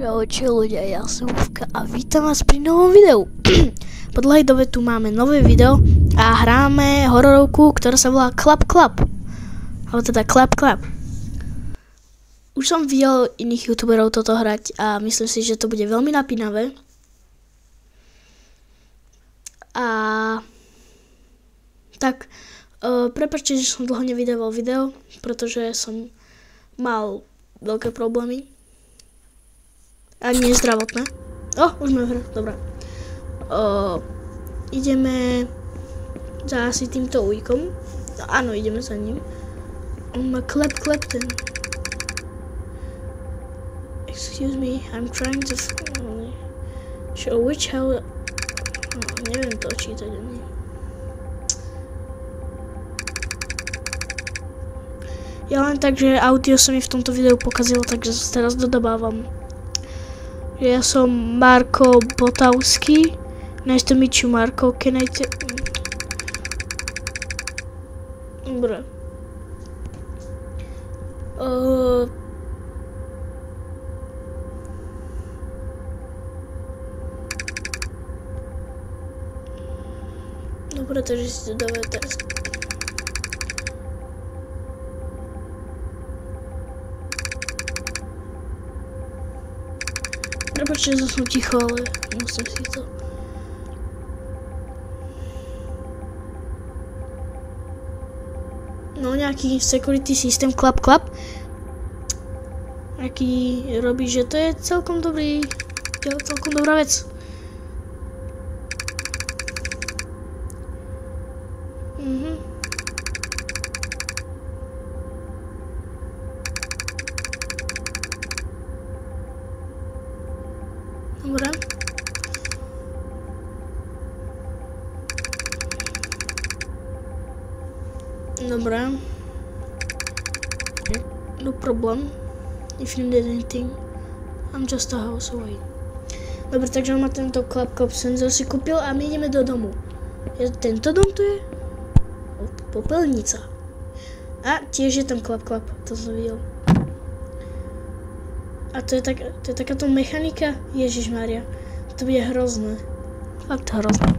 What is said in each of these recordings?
Čaute ľudia, ja som Ufka a vítam vás pri novom videu. Po dlhej dobe tu máme nové video a hráme hororovku, ktorá sa volá Clap Clap. Alebo teda Clap Clap. Už som videl iných youtuberov toto hrať a myslím si, že to bude veľmi napínavé. A tak, prepáčte, že som dlho nevydával video, pretože som mal veľké problémy. A nie zdravotné. Už sme v hre, dobré. Ideme za asi týmto ujkom. Áno, ideme za ním. On má klep ten. Excuse me, I'm trying to show which how... neviem to čítať ani. Ja len tak, že audio sa mi v tomto videu pokazilo, takže sa teraz dodabávam. Ja som Marko Botavský. Nice to meet you, Marko. Can I Dobre. Dobre, takže si to dáme teraz. Prepačte, že som ticho, ale musím si to. No, nejaký security systém Clap Clap. Aký robí, že to je celkom dobrá vec. Dobre. Dobre. No problem. If you need anything, I'm just a house away. Dobre, takže on má tento Clap Clap senzor si kúpil a my ideme do domu. Tento dom tu je? Popelnica. A tiež je tam Clap Clap, to som videl. A to je takáto mechanika? Ježišmária, to bude hrozné. Fakt hrozné.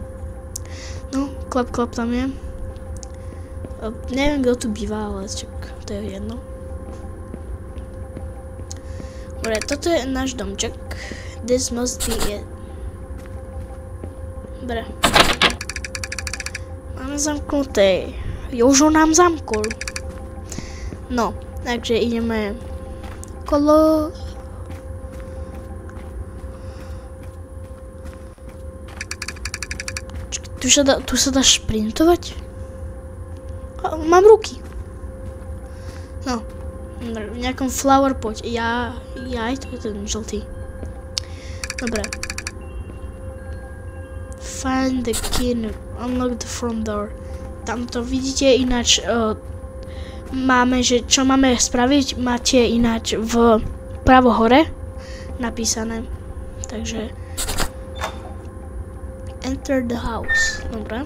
No, Clap Clap tam je. Neviem, kto tu býva, ale čak, to je jedno. Dobre, toto je náš domček. This must be it. Dobre. Máme zamknuté. Jožo nám zamkol. No, takže ideme okolo. Tu sa dá šprintovať? Mám ruky. No. V nejakom flower pot. Aj to je ten žltý. Dobre. Find the key and unlock the front door. Tam to vidíte ináč. Máme, že čo máme spraviť, máte ináč v pravo hore napísané. Takže enter the house. Dobre.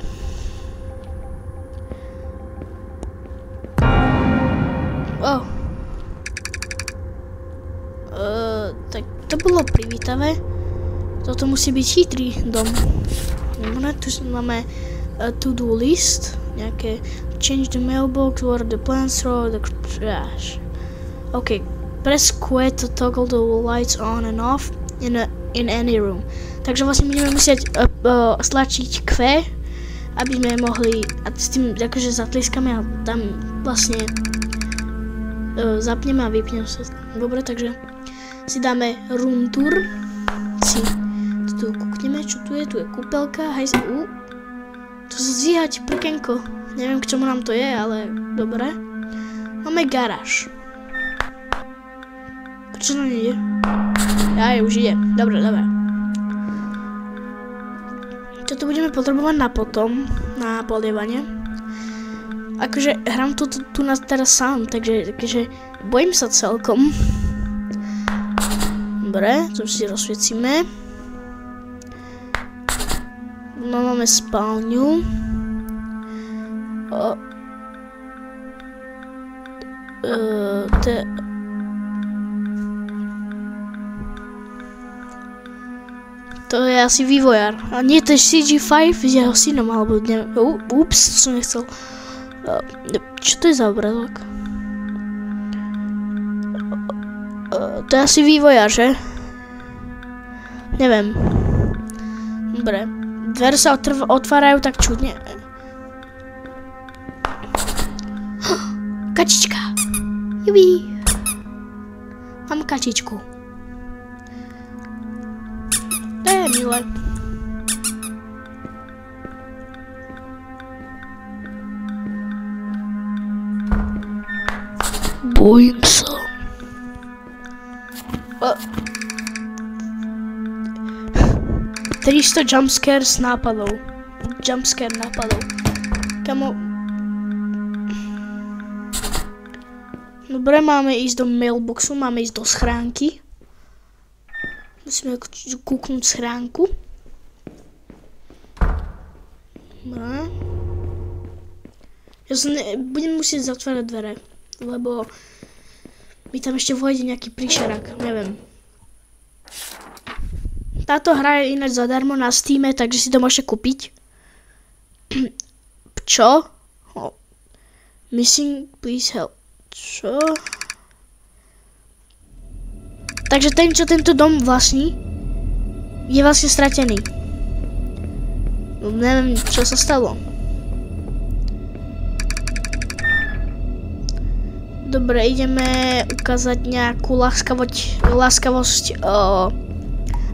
Tak to bolo privítavé. Toto musí byť chytrý dom. Dobre, tu máme to-do list. Nejaké change the mailbox, water the plants, throw the trash. OK, press Q to toggle the lights on and off in any room. Takže vlastne budeme musieť stlačiť Q, aby sme mohli, a s tým akože zatliskame a tam vlastne zapneme a vypneme sa. Dobre, takže si dáme room tour. Tu kúkneme, čo tu je kúpelka, tu sa zvíhať prkenko. Neviem, k čomu nám to je, ale dobre. Máme garáž. Prečo to nejde? Už ide. Dobre. Čo tu budeme potrebovať na potom, na polievanie. Akože hrám tu nás teraz sám, takže bojím sa celkom. Dobre, to si rozsviecíme. No, máme spálňu. To je asi vývojár. A nie, to je CG5 s jeho synom, alebo neviem. Ups, to som nechcel. Čo to je za obrazok? To je asi vývojár, že? Neviem. Dobre. Dvere sa otvárajú tak čudne. Kačička. Jubi. Mám kačičku. To je milé. Bojím sa. 300 jumpscares nápadov. Jumpscare nápadov. Kamo... Dobre, máme ísť do mailboxu, máme ísť do schránky. Musíme kúknúť schránku. Dobre. Ja budem musieť zatvárať dvere, lebo mi tam ešte vojde nejaký príšerak, neviem. Táto hra je ináč zadarmo na Steame, takže si to môžete kúpiť. Čo? Oh. Missing, please help. Čo? Takže ten, čo tento dom vlastní, je vlastne stratený. No, neviem, čo sa stalo. Dobre, ideme ukázať nejakú láskavosť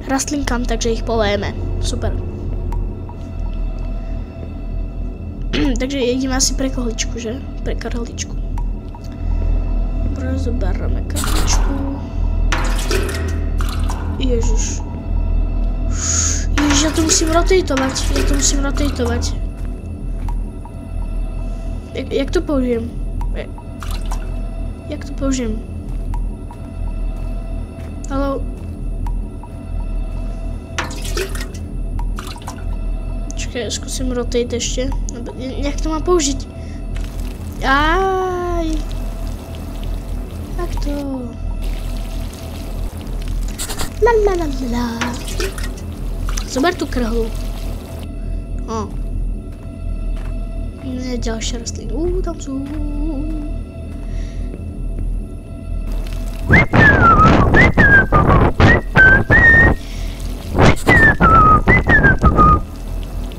rastlinkám, takže ich polejeme. Super. Takže ideme asi pre kohličku, že? Pre karličku. Dobre, zoberieme karličku. Ježiš. Ježiš, ja to musím rotatovať. Jak to použijem? Haló? Čakaj, skúsim rotate ešte. Jak to mám použiť? Aj. Tak to. La. Zober tú krhlu. O. Ne, ďalšia rastlina. Tam sú.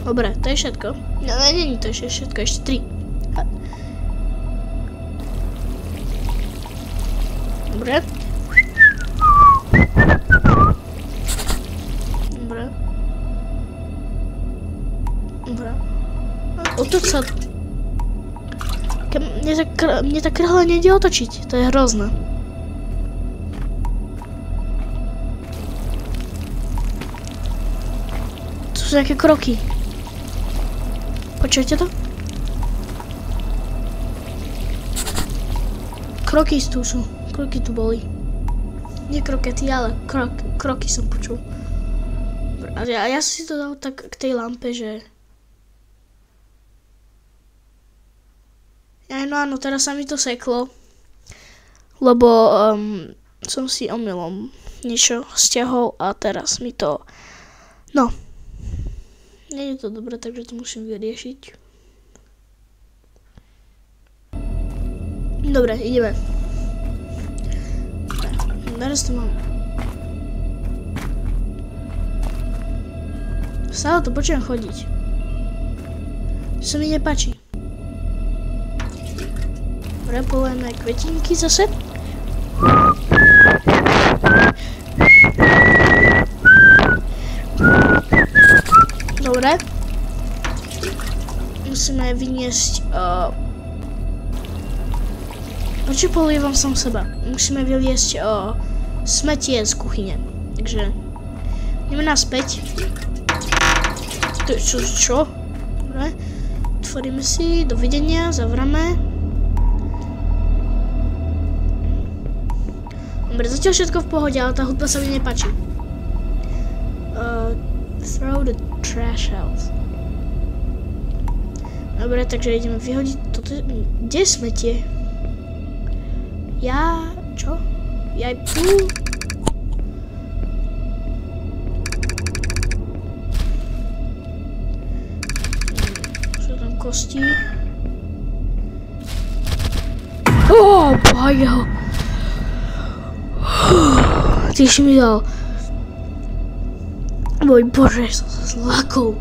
Dobre, to je všetko. No, nie, to je všetko, ešte 3. Dobre. Otoč sa. Mne tá krhla nejde otočiť, to je hrozné. To sú nejaké kroky. Počujete to? Kroky tu sú. Kroky tu boli. Nie krokety, ale kroky som počul. A ja som si to dal tak k tej lampe, že... No áno, teraz sa mi to seklo. Lebo som si omylom niečo stiahol a teraz mi to... No. Nie je to dobré, takže to musím vyriešiť. Dobre, ideme. Teraz to mám. Stále to počujem chodiť. To sa mi nepáči. Dobre, polejeme kvetinky zase. Dobre. Musíme vyniesť... Prečo polievam sám seba? Musíme vyliesť smetie z kuchyne. Takže... ideme naspäť. To je čo? Dobre. Otvoríme si. Dovidenia. Zavráme. Dobre, zatiaľ všetko v pohode, ale tá hudba sa mi nepáči. Throw the trash out. Dobre, takže ideme vyhodiť toto. Kde je smetie? Čo? Ja tu? kosti. Bohajo. Ty si mi dal. Môj bože, som sa zlakol.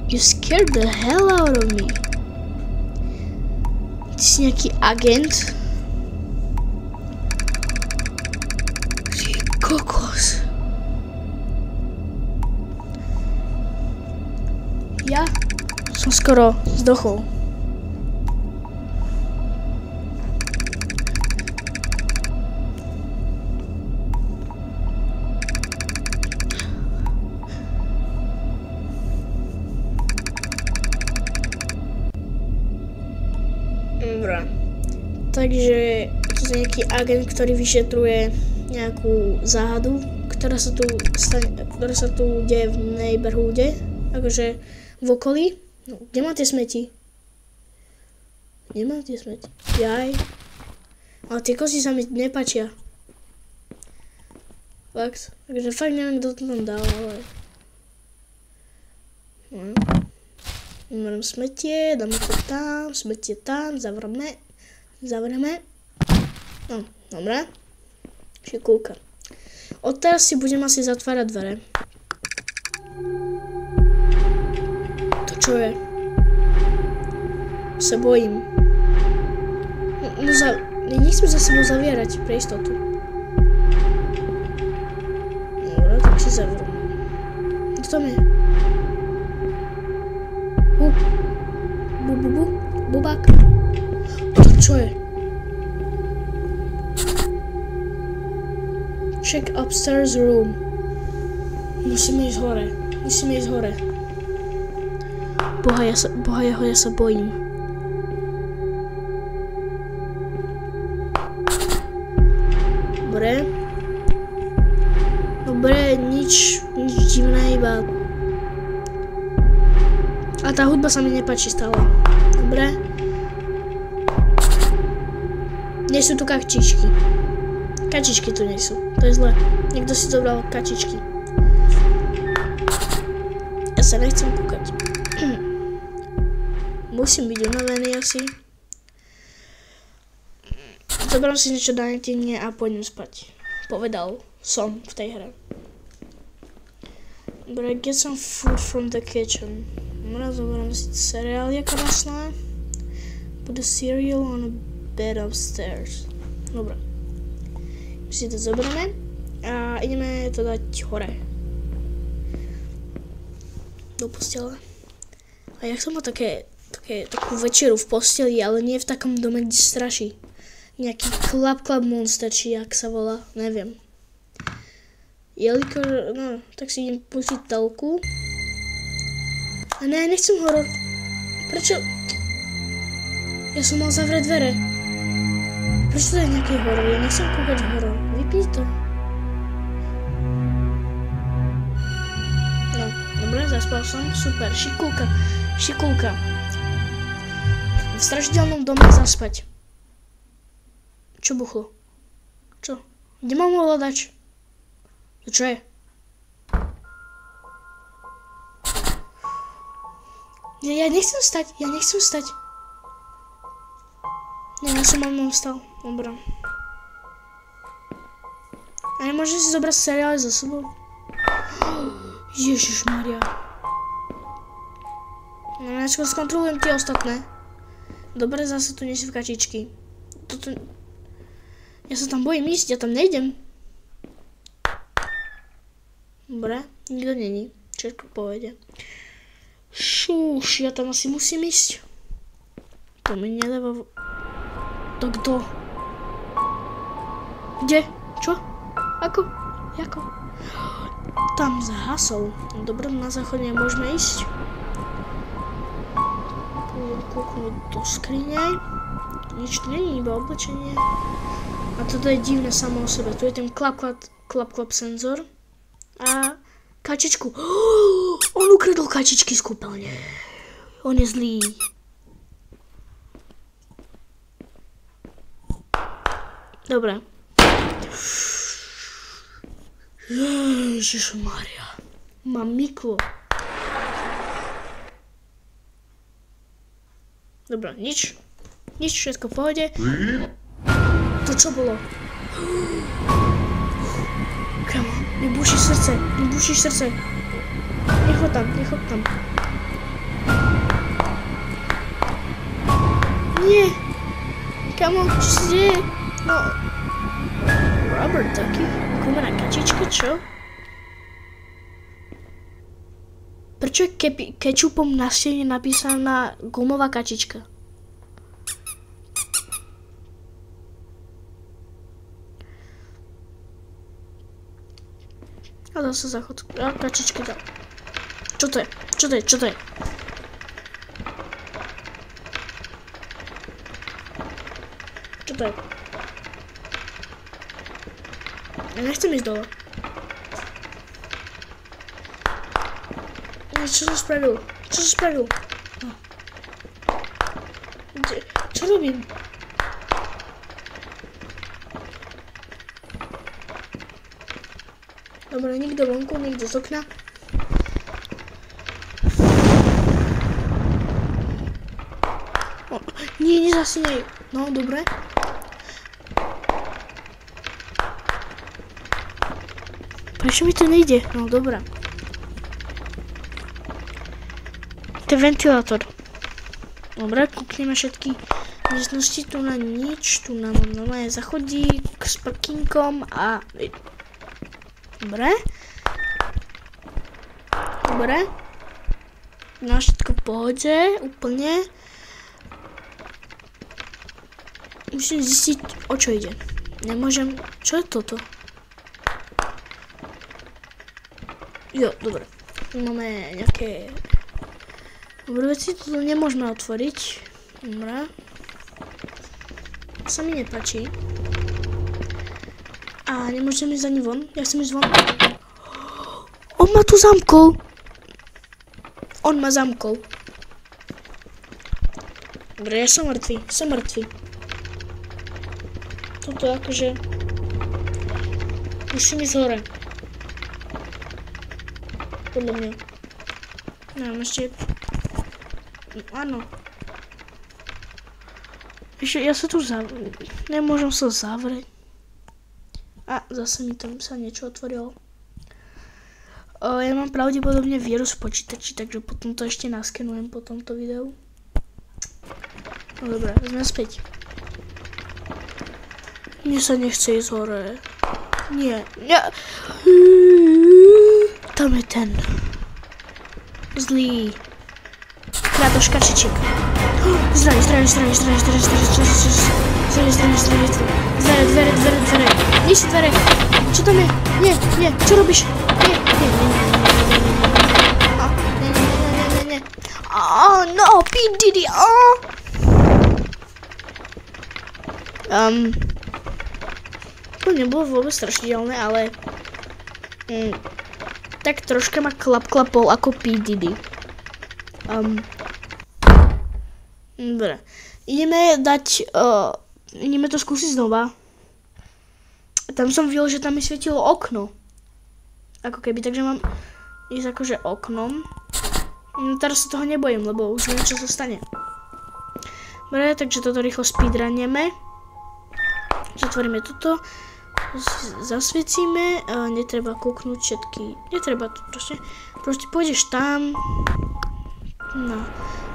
You scared the hell out of me. Ty si nejaký agent? Ty kokos. Ja som skoro zdochol. Dobre. Takže to je nejaký agent, ktorý vyšetruje nejakú záhadu, ktorá sa tu deje v neighborhoode, akože v okolí. No, kde má tie smeti? Nemám tie smeti. Jaj. Ale tie kosti sa mi nepáčia. Fakt. Takže fakt neviem, kto to tam dal, ale... No. Beriem smetie, dáme to tam, smetie tam, zavreme. No, dobré. Šikulka. Odteraz si budem asi zatvárať dvere. To čo je? Sa bojím. Nechcem za sebou zavierať pre istotu. Dobre, tak si zavriem. Kto tam je? Bubák. To čo je? Check upstairs room. Musíme ísť hore. Boha, ja sa bojím. Dobre, nič divné, iba... A tá hudba sa mi nepáči stále. Dobre. Nie sú tu kačičky. Kačičky tu nie sú. To je zle. Niekto si zobral kačičky. Ja sa nechcem kúkať. Musím byť unavený asi. Zoberám si niečo na netenie a pôjdem spať. Povedal som v tej hre. But I get some food from the kitchen. Zoberám si cereálie krásne. Put the cereal on a bed upstairs. Dobre. Si to zoberieme a ideme to dať hore. Do postele. A ja som mal takú večeru v posteli, ale nie v takom dome, kde straší. Nejaký Club Monster, či jak sa volá, neviem. Jelikož, no, tak si idem pustiť telku. A ne, nechcem horor. Prečo? Ja som mal zavrieť dvere. Prečo to je nejaký horor? Ja nechcem kúkať horor. Vypni to. No, dobre, zaspal som. Super, šikulka. V strašidelnom dome zaspať. Čo buchlo? Čo? Kde mám hľadač? To čo je? Ja nechcem stať. Nie, ja som mám vstal. Dobre. A nemôžem si zobrať seriály za sebou? Ježišmaria. No, ja skontrolujem tie ostatné. Dobre, zase tu nie sú kačičky. Ja sa tam bojím ísť, ja tam nejdem. Dobre, nikto není. Všetko povede. Šuš, ja tam asi musím ísť. To mi nedáva... To kto? Kde? Čo? Ako? Jako? Tam zhasol. Dobre, na záchode môžeme ísť. Pôjdem kúknúť do skrine. Nič tu není, iba oblečenie. A toto je divné samo o sebe. Tu je ten klap senzor. A kačičku. On ukradol kačičky z kúpeľne. On je zlý. Dobre. Ježišmaria. Mám myklo. Dobra, nič. Nič, všetko v pohode. To čo bolo? Kamo, mi buší srdce, Nech ho tam. Nie. Kamo, čo sa deje? No. Rubber ducky? Gumená kačička, čo? Prečo je kečupom na stene napísaná gumová kačička? A zase záchod. A kačičky dal. Čo to je? Ja nechcem ísť dole. Čo som spravil? No. Čo robím? Dobre, nikto vonku, nikto z okna. Nie, nezasínej. No, dobre. Prečo mi to nejde? No, dobré. To je ventilátor. Dobre, kúkneme všetky miestnosti. Tu na nič. Tu na normálne zachodík s prkínkom a... Dobre. No, všetko v pohode, úplne. Musím zistiť, o čo ide. Nemôžem... Čo je toto? Jo, dobre. Máme nejaké... Dobre veci, toto nemôžeme otvoriť. Dobre. To sa mi nepáči. A nemôžem ísť ani von. Ja chcem ísť von. On ma tu zamkol. Dobre, ja som mŕtvy. Toto akože... Musím ísť hore. Podľa mňa. Neviem, ešte... Áno. Ešte, ja sa tu nemôžem sa zavrieť. A zase mi tam sa niečo otvorilo. Ja mám pravdepodobne vírus v počítači, takže potom to ešte naskenujem po tomto videu. No dobré, sme späť. Mne sa nechce ísť hore. Nie. Tam je ten. Zlý. Krátoš kačiček. Zdravie. Dvere. Nie si dvere. Čo tam je? Nie. Čo robíš? Nie. Nie. No, P. Diddy. To nebolo vôbec strašidelné, ale... tak troška ma klapol ako P. Diddy. Dobre. Ideme to skúsiť znova. Tam som videl, že tam mi svietilo okno. Ako keby, takže mám ísť akože oknom. No teraz sa toho nebojím, lebo už viem, čo sa stane. Dobre, takže toto rýchlo speedrunieme. Zatvoríme toto. Zasviecíme. Netreba kúknúť všetky. Netreba to proste pôjdeš tam. No.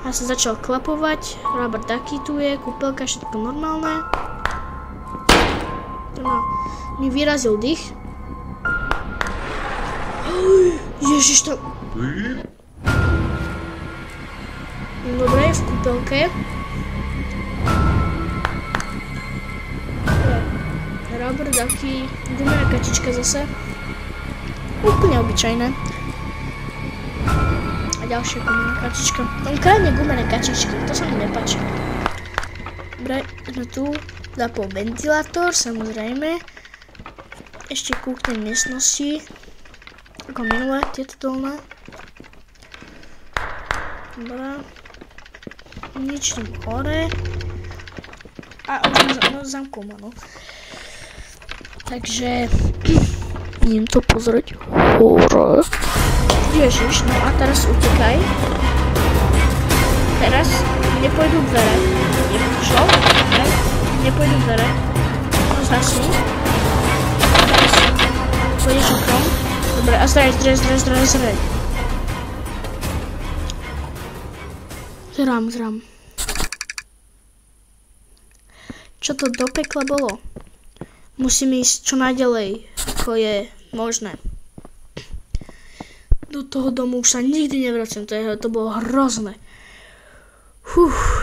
Ja som začal klapovať. Rubber ducky tu je. Kúpelka, všetko normálne. No. Mi vyrazil dých. Ježiš to... Dobre, v kúpelke. Rubber ducky. Gumená kačička zase. Úplne obyčajné. A ďalšia gumená kačička. On kradne gumené kačičky. To sa mi nepáči. Dobre, sme tu. Zapol ventilátor, samozrejme. Ešte kúknem miestnosti. Ako minulé, tieto dolné. Dobre. Nič tam hore. A už zamkol ma, no. Takže... idem to pozrieť hore. Ježiš, no a teraz utekaj. Teraz nepôjdu dvere. Šlo? Nepôjdu dvere. No zhasni. Teraz pôjdeš okrom. Dobre, a zraj. Zrám. Čo to do pekla bolo? Musím ísť čo najďalej, ako je možné. Do toho domu už sa nikdy nevracem, to bolo hrozné.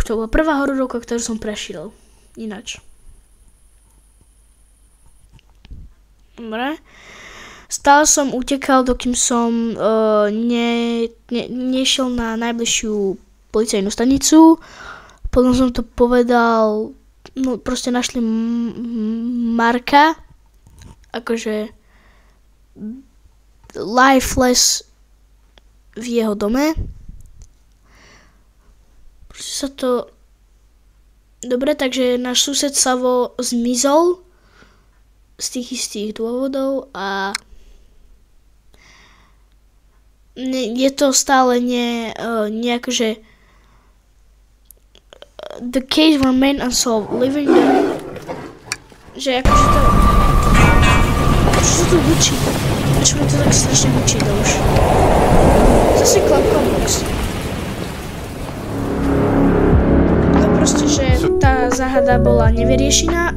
To bola prvá hororovka, ktorú som prešiel. Ináč. Dobre. Stále som utekal, dokým som nešiel na najbližšiu policajnú stanicu. Potom som to povedal, no proste našli Marka, akože lifeless v jeho dome. Proste sa to... Dobre, takže náš sused Savo zmizol z tých istých dôvodov a je to stále nejako, že the case remain unsolved, living the... Že akože to... Čo sa tu hučí? Čo mi to tak strašne hučí to už? Zase Clubbox. No proste, že tá záhada bola nevyriešená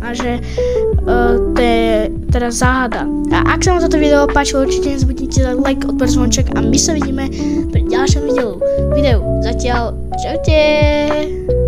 a že to je teda záhada. A ak sa vám toto video páčilo, určite nezabudnite dať like, odber zvonček a my sa vidíme pri ďalšom videu. Zatiaľ, čaute!